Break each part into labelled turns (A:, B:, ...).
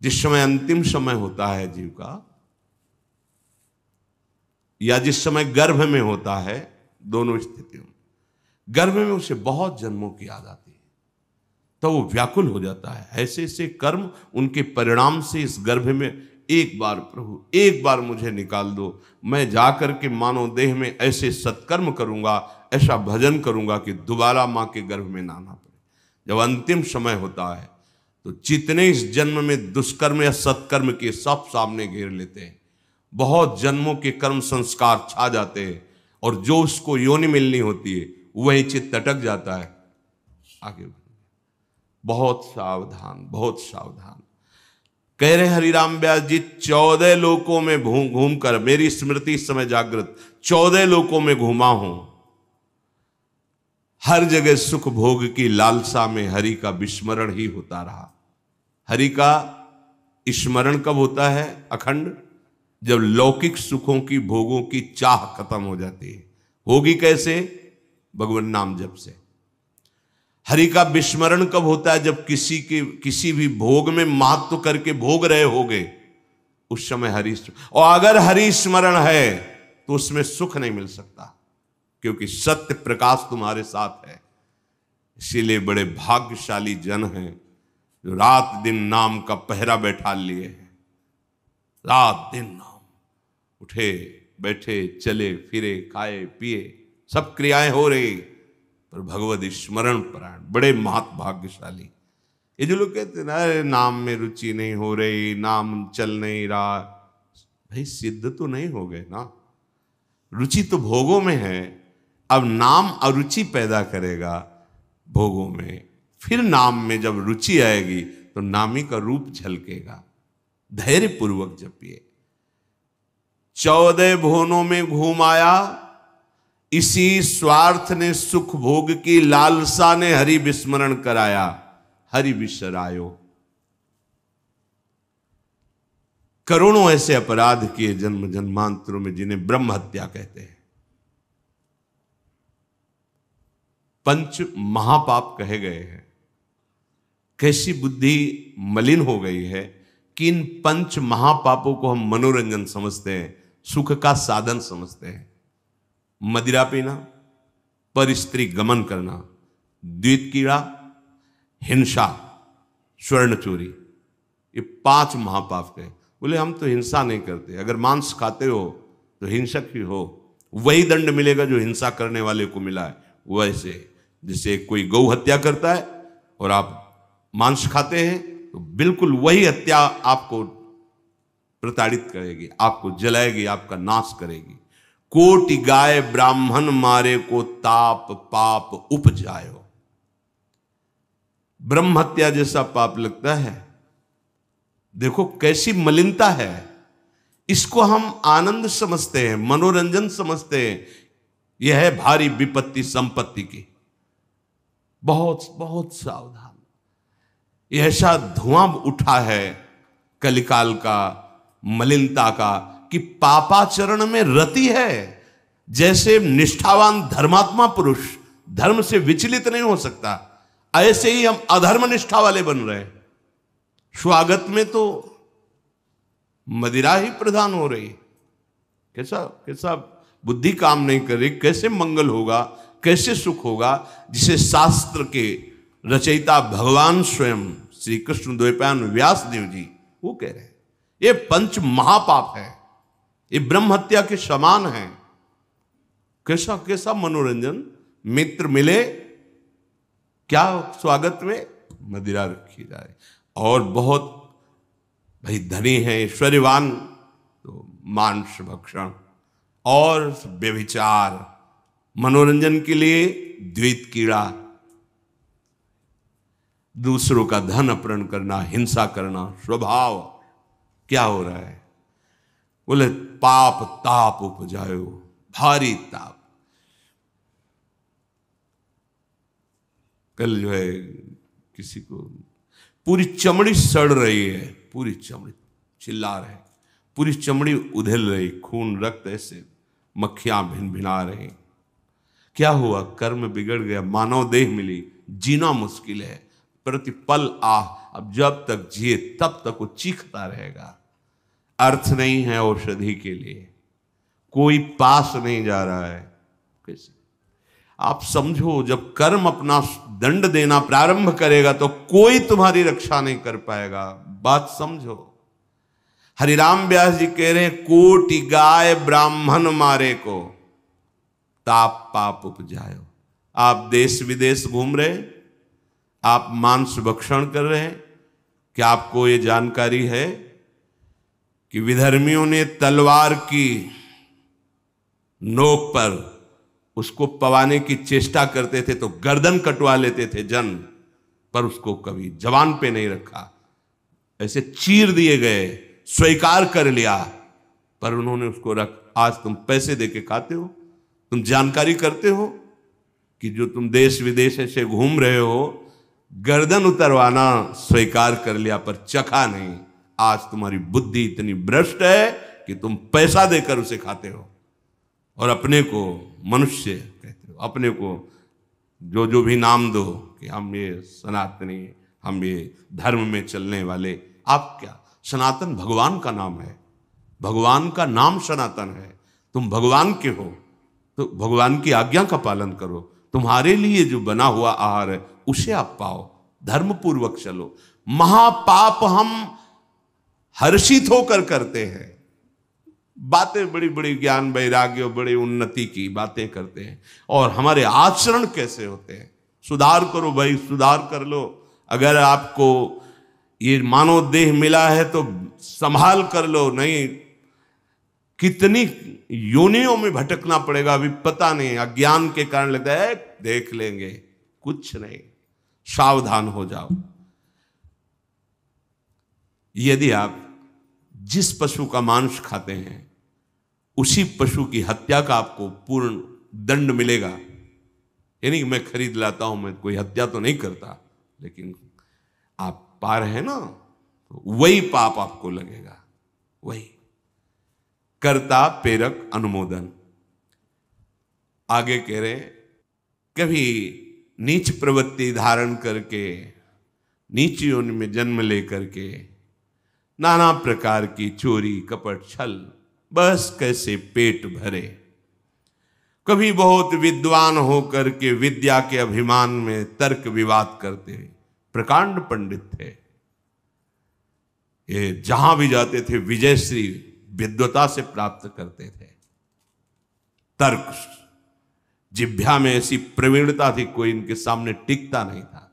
A: जिस समय अंतिम समय होता है जीव का, या जिस समय गर्भ में होता है, दोनों स्थितियों में, गर्भ में उसे बहुत जन्मों की याद आती है, तो वो व्याकुल हो जाता है। ऐसे ऐसे कर्म उनके परिणाम से इस गर्भ में, एक बार प्रभु एक बार मुझे निकाल दो, मैं जाकर के मानव देह में ऐसे सत्कर्म करूंगा, ऐसा भजन करूंगा कि दोबारा मां के गर्भ में ना आना पड़े। जब अंतिम समय होता है तो जितने इस जन्म में दुष्कर्म या सत्कर्म के सब सामने घेर लेते हैं, बहुत जन्मों के कर्म संस्कार छा जाते हैं, और जो उसको योनि मिलनी होती है वही चित्त अटक जाता है। आगे बहुत सावधान, बहुत सावधान। कह रहे हरिराम व्यास जी, 14 लोकों में घूम कर, मेरी स्मृति इस समय जागृत, 14 लोकों में घूमा हूं, हर जगह सुख भोग की लालसा में हरि का विस्मरण ही होता रहा। हरि का स्मरण कब होता है अखंड? जब लौकिक सुखों की, भोगों की चाह खत्म हो जाती है। होगी कैसे? भगवान नाम जप से। हरि का विस्मरण कब होता है? जब किसी भी भोग में महत्व करके भोग रहे होगे, उस समय हरि, और अगर हरि स्मरण है तो उसमें सुख नहीं मिल सकता, क्योंकि सत्य प्रकाश तुम्हारे साथ है। इसीलिए बड़े भाग्यशाली जन हैं जो रात दिन नाम का पहरा बैठा लिए हैं। रात दिन नाम, उठे बैठे चले फिरे खाए पिए सब क्रियाएं हो रही, पर भगवत स्मरण परायण, बड़े महत भाग्यशाली। ये जो लोग कहते हैं ना, अरे नाम में रुचि नहीं हो रही, नाम चल नहीं रहा, भाई सिद्ध तो नहीं हो गए ना। रुचि तो भोगों में है, अब नाम अरुचि पैदा करेगा भोगों में, फिर नाम में जब रुचि आएगी तो नामी का रूप झलकेगा। धैर्य पूर्वक जपिए। 14 भुवनों में घूम आया, इसी स्वार्थ ने सुख भोग की लालसा ने हरि विस्मरण कराया। हरि विसरायो। करोड़ों ऐसे अपराध किए जन्म जन्मांतरों में, जिन्हें ब्रह्म हत्या कहते हैं, पंच महापाप कहे गए हैं। कैसी बुद्धि मलिन हो गई है कि इन पंच महापापों को हम मनोरंजन समझते हैं, सुख का साधन समझते हैं। मदिरा पीना, पर स्त्री गमन करना, द्वित कीड़ा, हिंसा, स्वर्ण चोरी, ये 5 महापाप है। बोले हम तो हिंसा नहीं करते, अगर मांस खाते हो तो हिंसक ही हो, वही दंड मिलेगा जो हिंसा करने वाले को मिला है। वैसे जैसे कोई गौ हत्या करता है और आप मांस खाते हैं, तो बिल्कुल वही हत्या आपको प्रताड़ित करेगी, आपको जलाएगी, आपका नाश करेगी। कोटि गाय ब्राह्मण मारे को ताप पाप उपजायो। ब्रह्म हत्या जैसा पाप लगता है। देखो कैसी मलिनता है। इसको हम आनंद समझते हैं, मनोरंजन समझते हैं। यह है भारी विपत्ति संपत्ति की। बहुत बहुत सावधान। यह ऐसा धुआं उठा है कलिकाल का, मलिनता का, कि पापाचरण में रति है। जैसे निष्ठावान धर्मात्मा पुरुष धर्म से विचलित नहीं हो सकता, ऐसे ही हम अधर्म निष्ठा वाले बन रहे हैं। स्वागत में तो मदिरा ही प्रधान हो रही। कैसा कैसा बुद्धि काम नहीं कर रही। कैसे मंगल होगा, कैसे सुख होगा, जिसे शास्त्र के रचयिता भगवान स्वयं श्री कृष्ण द्वैपायन व्यास देव जी वो कह रहे हैं। ये पंच महापाप है, ये ब्रह्म हत्या के समान है। कैसा कैसा मनोरंजन। मित्र मिले, क्या स्वागत में मदिरा रखी जाए। और बहुत भाई धनी है, ऐश्वर्यवान, तो मांस भक्षण और व्यभिचार, मनोरंजन के लिए द्वैत कीड़ा, दूसरों का धन अपहरण करना, हिंसा करना स्वभाव। क्या हो रहा है? बोले पाप ताप उपजायो, भारी ताप। कल जो है किसी को पूरी चमड़ी सड़ रही है, पूरी चमड़ी चिल्ला रहे, पूरी चमड़ी उधेल रही, खून रक्त ऐसे मक्खियां भिन भिना रही। क्या हुआ? कर्म बिगड़ गया, मानव देह मिली, जीना मुश्किल है, प्रतिपल आह अब जब तक जिए तब तक वो चीखता रहेगा। अर्थ नहीं है औषधि के लिए, कोई पास नहीं जा रहा है। कैसे आप समझो, जब कर्म अपना दंड देना प्रारंभ करेगा तो कोई तुम्हारी रक्षा नहीं कर पाएगा। बात समझो। हरिराम व्यास जी कह रहे हैं, कोटि गाय ब्राह्मण मारे को ताप पाप उपजायो। आप देश विदेश घूम रहे, आप मांस भक्षण कर रहे हैं, क्या आपको ये जानकारी है कि विधर्मियों ने तलवार की नोक पर उसको पवाने की चेष्टा करते थे तो गर्दन कटवा लेते थे जन, पर उसको कभी जवान पे नहीं रखा, ऐसे चीर दिए गए, स्वीकार कर लिया, पर उन्होंने उसको रख। आज तुम पैसे देके खाते हो, तुम जानकारी करते हो कि जो तुम देश विदेश से घूम रहे हो, गर्दन उतरवाना स्वीकार कर लिया पर चखा नहीं। आज तुम्हारी बुद्धि इतनी भ्रष्ट है कि तुम पैसा देकर उसे खाते हो और अपने को मनुष्य कहते हो, अपने को जो जो भी नाम दो कि हम ये सनातनी, हम ये धर्म में चलने वाले। आप क्या, सनातन भगवान का नाम है, भगवान का नाम सनातन है। तुम भगवान के हो तो भगवान की आज्ञा का पालन करो। तुम्हारे लिए जो बना हुआ आहार है उसे आप पाओ, धर्म पूर्वक चलो। महापाप हम हर्षित होकर करते हैं, बातें बड़ी बड़ी ज्ञान वैराग्य बड़ी उन्नति की बातें करते हैं, और हमारे आचरण कैसे होते हैं। सुधार करो भाई, सुधार कर लो। अगर आपको ये मानव देह मिला है तो संभाल कर लो, नहीं कितनी योनियों में भटकना पड़ेगा अभी पता नहीं। अज्ञान के कारण लगता है देख लेंगे, कुछ नहीं। सावधान हो जाओ। यदि आप जिस पशु का मांस खाते हैं उसी पशु की हत्या का आपको पूर्ण दंड मिलेगा। यानी कि मैं खरीद लाता हूं, मैं कोई हत्या तो नहीं करता, लेकिन आप पा रहे हैं ना, तो वही पाप आपको लगेगा। वही कर्ता प्रेरक अनुमोदन। आगे कह रहे, कभी नीच प्रवृत्ति धारण करके, नीच योनि में जन्म लेकर के नाना प्रकार की चोरी कपट छल, बस कैसे पेट भरे। कभी बहुत विद्वान होकर के विद्या के अभिमान में तर्क विवाद करते, प्रकांड पंडित थे। ये जहां भी जाते थे विजयश्री विद्वता से प्राप्त करते थे। तर्क जिह्वा में ऐसी प्रवीणता थी, कोई इनके सामने टिकता नहीं था।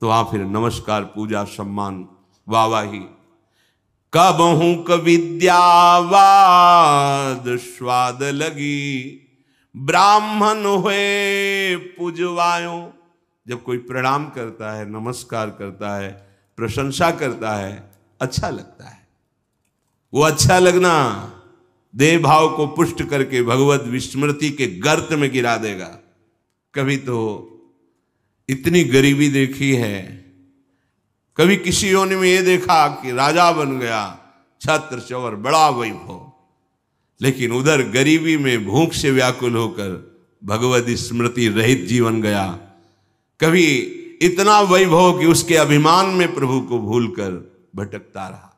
A: तो वहां फिर नमस्कार, पूजा, सम्मान, वाहवाही। कबहू क विद्यावाद स्वाद लगी, ब्राह्मण हुए पूजवायो। जब कोई प्रणाम करता है, नमस्कार करता है, प्रशंसा करता है, अच्छा लगता है। वो अच्छा लगना देह भाव को पुष्ट करके भगवत विस्मृति के गर्त में गिरा देगा। कभी तो इतनी गरीबी देखी है, कभी किसी योनि में ये देखा कि राजा बन गया, छत्र चौर बड़ा वैभव, लेकिन उधर गरीबी में भूख से व्याकुल होकर भगवत स्मृति रहित जीवन गया। कभी इतना वैभव कि उसके अभिमान में प्रभु को भूलकर भटकता रहा।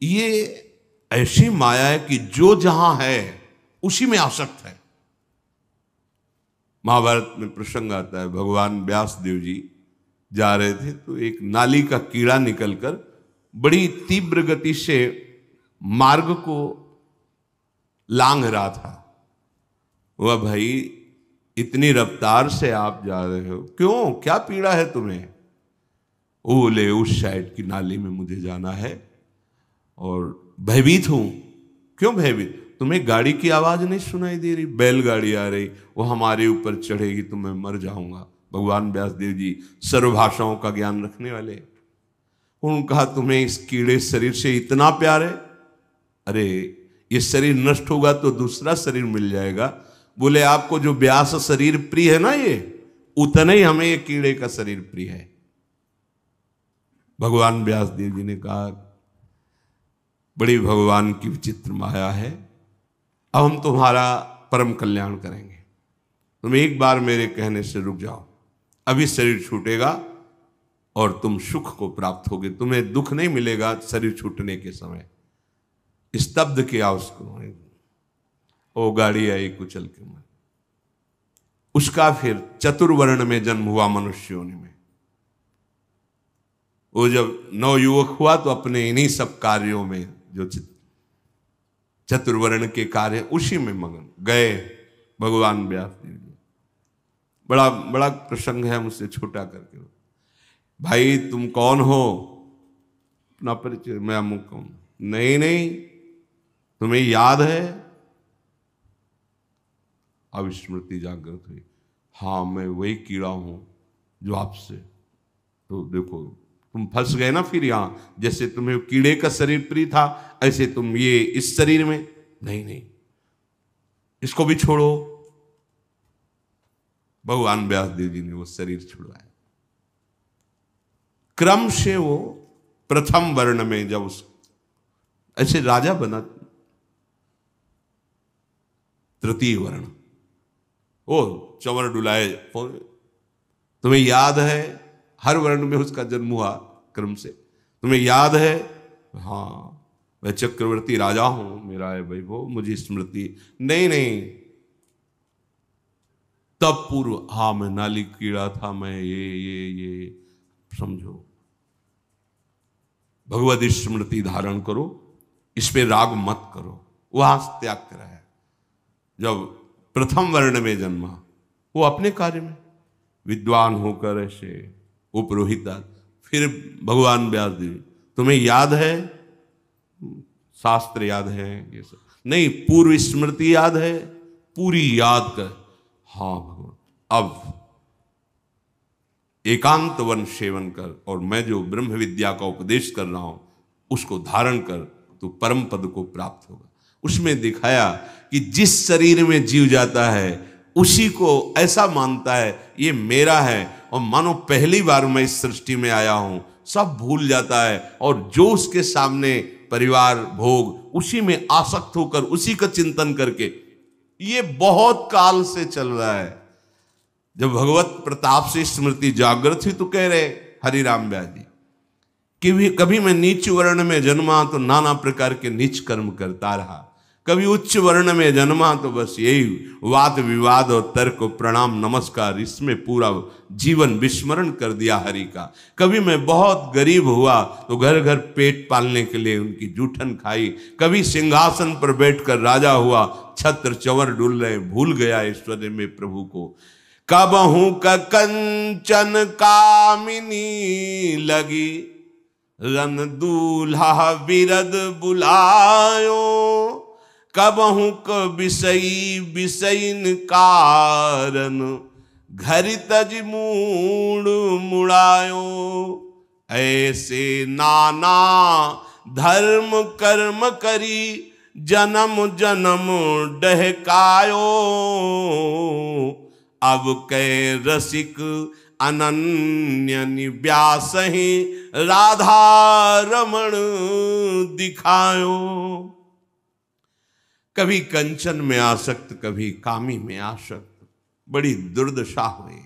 A: ये ऐसी माया है कि जो जहां है उसी में आसक्त है। महाभारत में प्रसंग आता है, भगवान व्यास देव जी जा रहे थे तो एक नाली का कीड़ा निकलकर बड़ी तीव्र गति से मार्ग को लांघ रहा था। वह भाई इतनी रफ्तार से आप जा रहे हो, क्यों, क्या पीड़ा है तुम्हें? वो बोले उस साइड की नाली में मुझे जाना है और भयभीत हूं। क्यों भयभीत? तुम्हें गाड़ी की आवाज नहीं सुनाई दे रही? बैलगाड़ी आ रही, वो हमारे ऊपर चढ़ेगी तो मैं मर जाऊंगा। भगवान व्यासदेव जी सर्वभाषाओं का ज्ञान रखने वाले, उन्होंने कहा तुम्हें इस कीड़े शरीर से इतना प्यार है? अरे ये शरीर नष्ट होगा तो दूसरा शरीर मिल जाएगा। बोले आपको जो व्यास शरीर प्रिय है ना, ये उतना ही हमें ये कीड़े का शरीर प्रिय है। भगवान व्यासदेव जी ने कहा बड़ी भगवान की विचित्र माया है, अब हम तुम्हारा परम कल्याण करेंगे। तुम एक बार मेरे कहने से रुक जाओ, अभी शरीर छूटेगा, और तुम सुख को प्राप्त होगे। तुम्हें दुख नहीं मिलेगा शरीर छूटने के समय। स्तब्ध किया उसको, ओ गाड़ी आई कुचल के मन। उसका फिर चतुर्वर्ण में जन्म हुआ मनुष्य योनि में। वो जब नवयुवक हुआ तो अपने इन्हीं सब कार्यों में, जो चतुर्वर्ण के कार्य, उसी में मगन गए भगवान व्यास देव जी। बड़ा बड़ा प्रसंग है, मुझसे छोटा करके। भाई तुम कौन हो? अपना परिचय। मैं अमुक हूं। नहीं नहीं, तुम्हें याद है? अब स्मृति जागृत हुई। हाँ, मैं वही कीड़ा हूं जो आपसे। तो देखो तुम फंस गए ना फिर यहां। जैसे तुम्हें कीड़े का शरीर प्रिय था, ऐसे तुम ये इस शरीर में। नहीं नहीं, इसको भी छोड़ो। भगवान व्यास देव जी ने वो शरीर छुड़वाया। क्रम से वो प्रथम वर्ण में जब उस ऐसे राजा बना, तृतीय वर्ण, ओ चंवर डुलाए। तुम्हें याद है? हर वर्ण में उसका जन्म हुआ क्रम से। तुम्हें याद है? हाँ, मैं चक्रवर्ती राजा हूं, मेरा है वैभव, मुझे स्मृति। नहीं नहीं, तब पूर्व, हाँ मैं नाली कीड़ा था, मैं ये समझो। भगवत स्मृति धारण करो, इस पे राग मत करो। वहां त्याग करा है। जब प्रथम वर्ण में जन्मा, वो अपने कार्य में विद्वान होकर ऐसे उपरोहिता। फिर भगवान व्यास देव, तुम्हें याद है? शास्त्र याद है? ये सब नहीं, पूर्व स्मृति याद है? पूरी याद कर। हाँ भगवान, अब एकांत वन सेवन कर, और मैं जो ब्रह्म विद्या का उपदेश कर रहा हूं उसको धारण कर, तो परम पद को प्राप्त होगा। उसमें दिखाया कि जिस शरीर में जीव जाता है उसी को ऐसा मानता है ये मेरा है, और मानो पहली बार मैं इस सृष्टि में आया हूं, सब भूल जाता है। और जो उसके सामने परिवार, भोग, उसी में आसक्त होकर उसी का चिंतन करके, ये बहुत काल से चल रहा है। जब भगवत प्रताप से स्मृति जागृत हुई तो कह रहे हरिराम व्यास जी कि कभी मैं नीच वर्ण में जन्मा तो नाना प्रकार के नीच कर्म करता रहा, कभी उच्च वर्ण में जन्मा तो बस यही वाद विवाद और तर्क प्रणाम नमस्कार, इसमें पूरा जीवन विस्मरण कर दिया हरि का। कभी मैं बहुत गरीब हुआ तो घर घर पेट पालने के लिए उनकी जूठन खाई। कभी सिंहासन पर बैठकर राजा हुआ, छत्र चंवर डुल रहे, भूल गया ऐश्वर्य में प्रभु को। कबहू का कंचन कामिनी लगी, रन दूल्हा बिरद बुलायो। कबहू क विषयी विषयन कारण, घरि तज मूड मुड़ायो। ऐसे नाना धर्म कर्म करी, जन्म जन्म डहकायो। अब कै रसिक अनन्य व्यासहि, राधा रमण दिखायो। कभी कंचन में आसक्त, कभी कामी में आसक्त, बड़ी दुर्दशा हुई।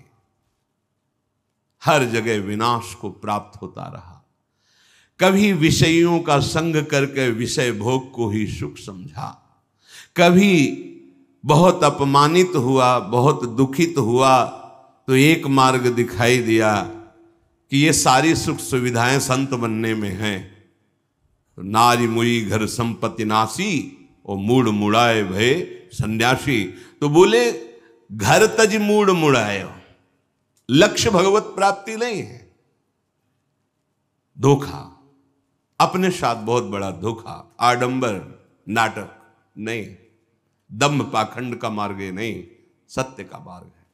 A: हर जगह विनाश को प्राप्त होता रहा। कभी विषयों का संग करके विषय भोग को ही सुख समझा, कभी बहुत अपमानित हुआ, बहुत दुखित हुआ तो एक मार्ग दिखाई दिया कि ये सारी सुख सुविधाएं संत बनने में हैं। तो नारी मुई घर संपत्ति नासी, और मूड मुड़ाए भय सन्यासी। तो बोले घर तज मूड मुड़ाए, लक्ष्य भगवत प्राप्ति नहीं है, धोखा, अपने साथ बहुत बड़ा धोखा, आडंबर, नाटक नहीं, दम्भ पाखंड का मार्ग नहीं, सत्य का मार्ग है।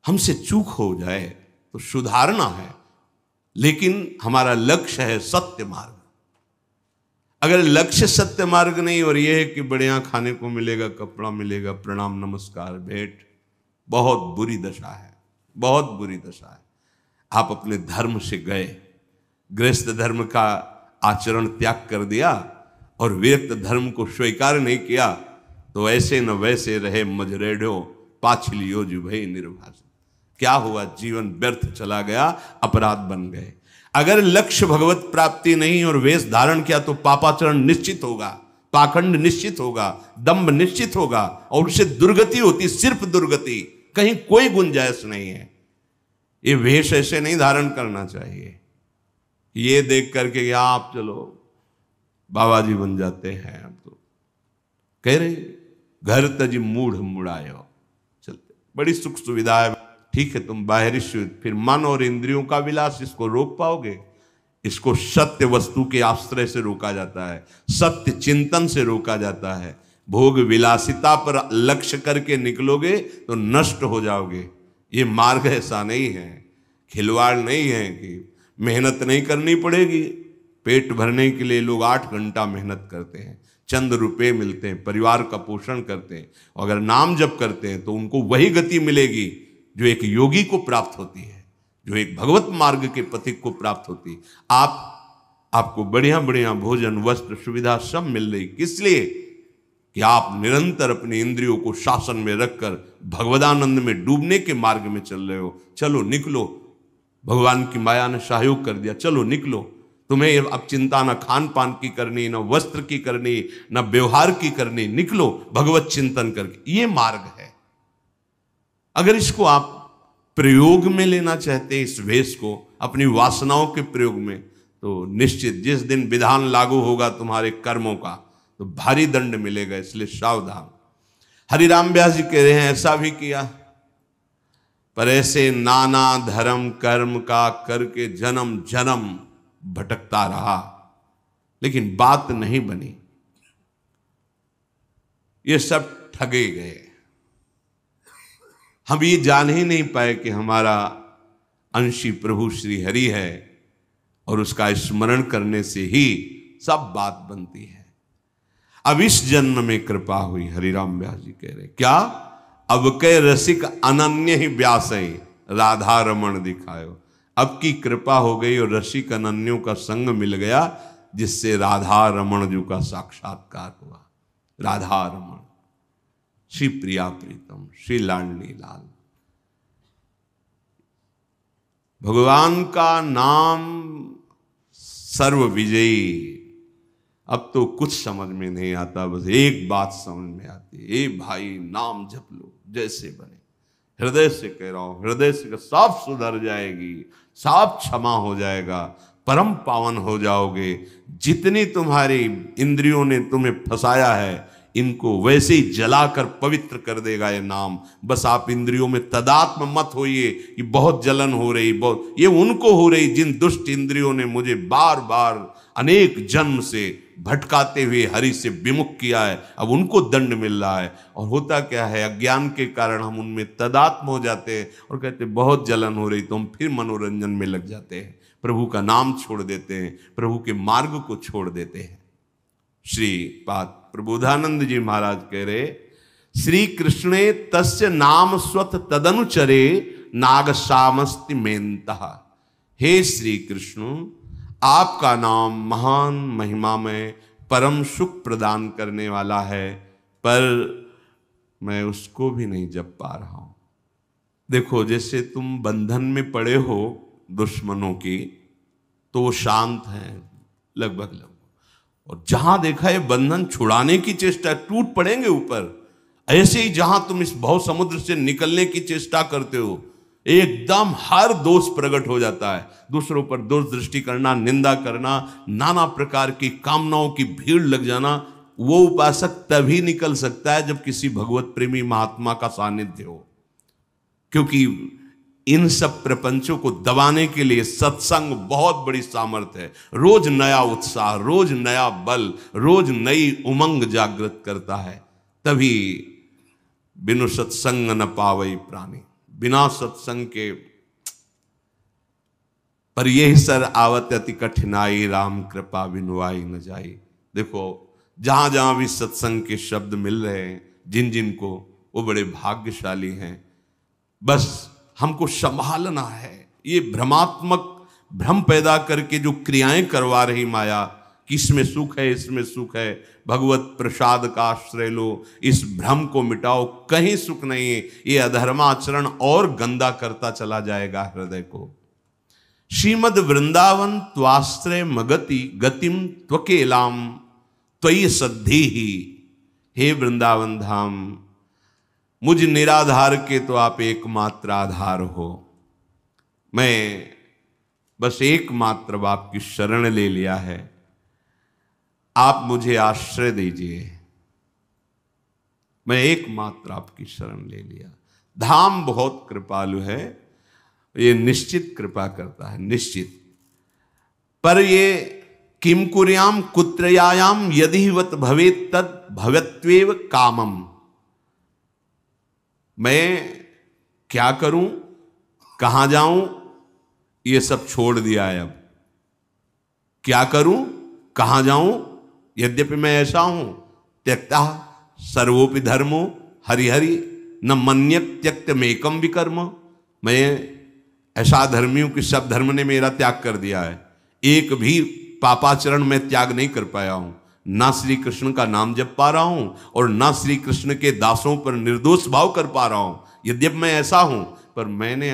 A: हमसे चूक हो जाए तो सुधारना है, लेकिन हमारा लक्ष्य है सत्य मार्ग। अगर लक्ष्य सत्य मार्ग नहीं और यह है कि बढ़िया खाने को मिलेगा, कपड़ा मिलेगा, प्रणाम नमस्कार भेंट, बहुत बुरी दशा है, बहुत बुरी दशा है। आप अपने धर्म से गए, गृहस्थ धर्म का आचरण त्याग कर दिया और व्यक्त धर्म को स्वीकार नहीं किया, तो ऐसे न वैसे रहे मजरेडो, पाछलियो जुभई निर्भाषित। क्या हुआ? जीवन व्यर्थ चला गया, अपराध बन गए। अगर लक्ष्य भगवत प्राप्ति नहीं और वेश धारण किया तो पापाचरण निश्चित होगा, पाखंड निश्चित होगा, दंभ निश्चित होगा और उससे दुर्गति होती, सिर्फ दुर्गति, कहीं कोई गुंजाइश नहीं है। ये वेश ऐसे नहीं धारण करना चाहिए। ये देख करके आप चलो बाबा जी बन जाते हैं, आप तो कह रहे घर तजी मूढ़ मुड़ायो, चलते बड़ी सुख सुविधा है। ठीक है, तुम बाहरी फिर मन और इंद्रियों का विलास, इसको रोक पाओगे? इसको सत्य वस्तु के आश्रय से रोका जाता है, सत्य चिंतन से रोका जाता है। भोग विलासिता पर लक्ष्य करके निकलोगे तो नष्ट हो जाओगे। ये मार्ग ऐसा नहीं है, खिलवाड़ नहीं है कि मेहनत नहीं करनी पड़ेगी। पेट भरने के लिए लोग 8 घंटा मेहनत करते हैं, चंद रुपए मिलते हैं, परिवार का पोषण करते हैं। अगर नाम जप करते हैं तो उनको वही गति मिलेगी जो एक योगी को प्राप्त होती है, जो एक भगवत मार्ग के पथिक को प्राप्त होती है। आपको बढ़िया बढ़िया भोजन, वस्त्र, सुविधा सब मिल रही, किस लिए? कि आप निरंतर अपनी इंद्रियों को शासन में रखकर भगवदानंद में डूबने के मार्ग में चल रहे हो। चलो निकलो, भगवान की माया ने सहयोग कर दिया, चलो निकलो। तुम्हें अब चिंता न खान पान की करनी, न वस्त्र की करनी, न व्यवहार की करनी, निकलो भगवत चिंतन करके। ये मार्ग है। अगर इसको आप प्रयोग में लेना चाहते हैं, इस वेश को अपनी वासनाओं के प्रयोग में, तो निश्चित जिस दिन विधान लागू होगा तुम्हारे कर्मों का तो भारी दंड मिलेगा, इसलिए सावधान। हरिराम व्यास जी कह रहे हैं ऐसा भी किया, पर ऐसे नाना धर्म कर्म का करके जन्म जन्म भटकता रहा, लेकिन बात नहीं बनी। ये सब ठगे गए। हम ये जान ही नहीं पाए कि हमारा अंशी प्रभु श्री हरि है और उसका स्मरण करने से ही सब बात बनती है। अब इस जन्म में कृपा हुई, हरिराम व्यास जी कह रहे क्या? अब के रसिक अनन्य ही व्यास राधा रमण दिखायो। अब की कृपा हो गई और रसिक अनन्यों का संग मिल गया, जिससे राधा रमण जी का साक्षात्कार हुआ। राधा रमण, श्री प्रिया प्रीतम, श्री लाडली लाल। भगवान का नाम सर्व विजयी। अब तो कुछ समझ में नहीं आता, बस एक बात समझ में आती है, ए भाई नाम जप लो जैसे बने। हृदय से कह रहा हूं, हृदय से साफ सुधर जाएगी, साफ क्षमा हो जाएगा, परम पावन हो जाओगे। जितनी तुम्हारी इंद्रियों ने तुम्हें फंसाया है, इनको वैसे ही जलाकर पवित्र कर देगा ये नाम। बस आप इंद्रियों में तदात्म मत होइए कि बहुत जलन हो रही, बहुत, ये उनको हो रही जिन दुष्ट इंद्रियों ने मुझे बार बार अनेक जन्म से भटकाते हुए हरि से विमुख किया है। अब उनको दंड मिल रहा है। और होता क्या है, अज्ञान के कारण हम उनमें तदात्म हो जाते हैं और कहते हैं बहुत जलन हो रही, तो हम फिर मनोरंजन में लग जाते हैं, प्रभु का नाम छोड़ देते हैं, प्रभु के मार्ग को छोड़ देते हैं। श्री पाद प्रबोधानंद जी महाराज कह रहे, श्री कृष्णे तस्य नाम स्वत तदनुचरे नागसामस्ति मेन्तः। हे श्री कृष्ण, आपका नाम महान महिमा में परम सुख प्रदान करने वाला है, पर मैं उसको भी नहीं जप पा रहा हूं। देखो, जैसे तुम बंधन में पड़े हो दुश्मनों की, तो वो शांत हैं लगभग, और जहां देखा है बंधन छुड़ाने की चेष्टा, टूट पड़ेंगे ऊपर। ऐसे ही जहां तुम इस भव समुद्र से निकलने की चेष्टा करते हो, एकदम हर दोष प्रकट हो जाता है। दूसरों पर दोष दृष्टि करना, निंदा करना, नाना प्रकार की कामनाओं की भीड़ लग जाना, वो उपासक तभी निकल सकता है जब किसी भगवत प्रेमी महात्मा का सानिध्य हो। क्योंकि इन सब प्रपंचों को दबाने के लिए सत्संग बहुत बड़ी सामर्थ्य है। रोज नया उत्साह, रोज नया बल, रोज नई उमंग जागृत करता है। तभी बिनु सत्संग न पावई प्राणी, बिना सत्संग के पर यही सर आवत अति कठिनाई, राम कृपा बिनुआई न जाई। देखो, जहां जहां भी सत्संग के शब्द मिल रहे हैं जिन जिन को, वो बड़े भाग्यशाली हैं। बस हमको संभालना है। ये भ्रमात्मक भ्रम पैदा करके जो क्रियाएं करवा रही माया, कि इसमें सुख है, इसमें सुख है। भगवत प्रसाद का आश्रय लो, इस भ्रम को मिटाओ, कहीं सुख नहीं है। ये अधर्माचरण और गंदा करता चला जाएगा हृदय को। श्रीमद वृंदावन त्वाश्रय मगति गतिम त्वकेलाम त्वयि सद्धि ही। हे वृंदावन धाम, मुझ निराधार के तो आप एकमात्र आधार हो। मैं बस एकमात्र आपकी शरण ले लिया है, आप मुझे आश्रय दीजिए। मैं एकमात्र आपकी शरण ले लिया। धाम बहुत कृपालु है, ये निश्चित कृपा करता है, निश्चित। पर ये किम कुर्याम कुत्रयायाम यदिवत भवेत तद भवत्वेव कामम। मैं क्या करूं, कहां जाऊं, ये सब छोड़ दिया है। अब क्या करूं, कहां जाऊं, यद्यपि मैं ऐसा हूं। त्यक्ता सर्वोपि धर्मो हरिहरि न मन्यक त्यक्तमेकम विकर्म। मैं ऐसा धर्मी हूं कि सब धर्म ने मेरा त्याग कर दिया है, एक भी पापाचरण में त्याग नहीं कर पाया हूं। ना श्री कृष्ण का नाम जप पा रहा हूं और ना श्री कृष्ण के दासों पर निर्दोष भाव कर पा रहा हूं। यद्यपि मैं ऐसा हूं, पर मैंने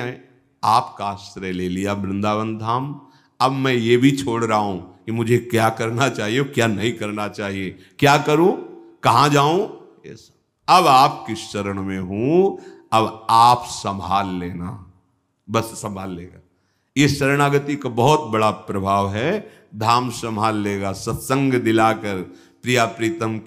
A: आपका आश्रय ले लिया वृंदावन धाम। अब मैं ये भी छोड़ रहा हूं कि मुझे क्या करना चाहिए, क्या नहीं करना चाहिए, क्या करूं, कहां जाऊं। अब आपकी शरण में हूं, अब आप संभाल लेना, बस संभाल लेगा। ये शरणागति का बहुत बड़ा प्रभाव है। धाम संभाल लेगा, सत्संग दिलाकर प्रिया प्रीतम